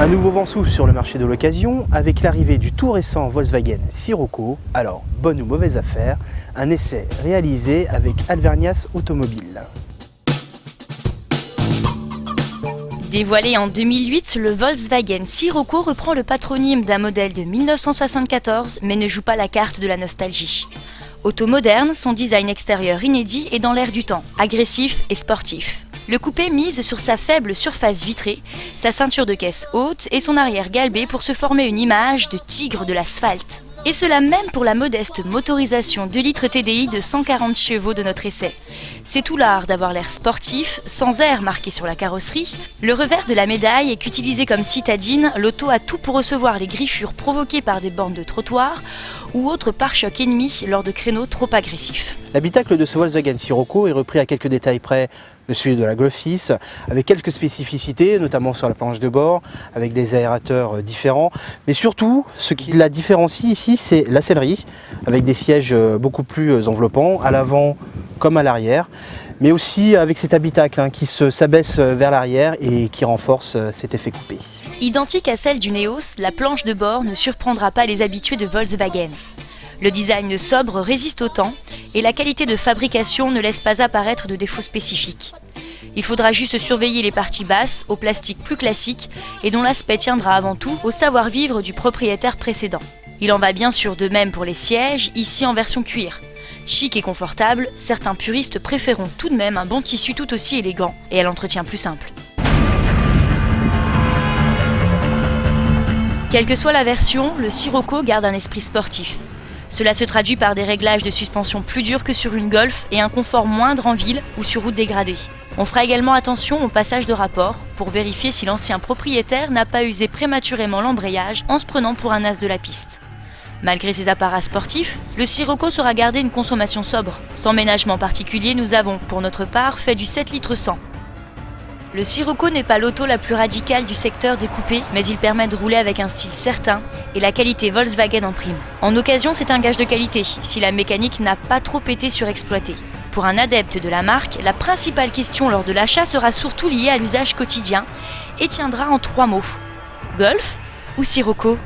Un nouveau vent souffle sur le marché de l'occasion avec l'arrivée du tout récent Volkswagen Scirocco. Alors, bonne ou mauvaise affaire, un essai réalisé avec Alvernias Automobile. Dévoilé en 2008, le Volkswagen Scirocco reprend le patronyme d'un modèle de 1974 mais ne joue pas la carte de la nostalgie. Auto moderne, son design extérieur inédit est dans l'air du temps, agressif et sportif. Le coupé mise sur sa faible surface vitrée, sa ceinture de caisse haute et son arrière galbé pour se former une image de tigre de l'asphalte. Et cela même pour la modeste motorisation 2 litres TDI de 140 chevaux de notre essai. C'est tout l'art d'avoir l'air sportif, sans air marqué sur la carrosserie. Le revers de la médaille est qu'utilisé comme citadine, l'auto a tout pour recevoir les griffures provoquées par des bornes de trottoir ou autres pare-chocs ennemis lors de créneaux trop agressifs. L'habitacle de ce Volkswagen Scirocco est repris à quelques détails près de celui de la Golf 6, avec quelques spécificités, notamment sur la planche de bord, avec des aérateurs différents. Mais surtout, ce qui la différencie ici, c'est la sellerie, avec des sièges beaucoup plus enveloppants, à l'avant comme à l'arrière, mais aussi avec cet habitacle qui s'abaisse vers l'arrière et qui renforce cet effet coupé. Identique à celle du Neos, la planche de bord ne surprendra pas les habitués de Volkswagen. Le design sobre résiste au temps et la qualité de fabrication ne laisse pas apparaître de défauts spécifiques. Il faudra juste surveiller les parties basses, au plastique plus classique et dont l'aspect tiendra avant tout au savoir-vivre du propriétaire précédent. Il en va bien sûr de même pour les sièges, ici en version cuir. Chic et confortable, certains puristes préféreront tout de même un bon tissu tout aussi élégant et à l'entretien plus simple. Quelle que soit la version, le Scirocco garde un esprit sportif. Cela se traduit par des réglages de suspension plus durs que sur une Golf et un confort moindre en ville ou sur route dégradée. On fera également attention au passage de rapport pour vérifier si l'ancien propriétaire n'a pas usé prématurément l'embrayage en se prenant pour un as de la piste. Malgré ses apparats sportifs, le Scirocco saura garder une consommation sobre. Sans ménagement particulier, nous avons, pour notre part, fait du 7 litres 100. Le Scirocco n'est pas l'auto la plus radicale du secteur des coupés, mais il permet de rouler avec un style certain et la qualité Volkswagen en prime. En occasion, c'est un gage de qualité, si la mécanique n'a pas trop été surexploitée. Pour un adepte de la marque, la principale question lors de l'achat sera surtout liée à l'usage quotidien et tiendra en 3 mots. Golf ou Scirocco ?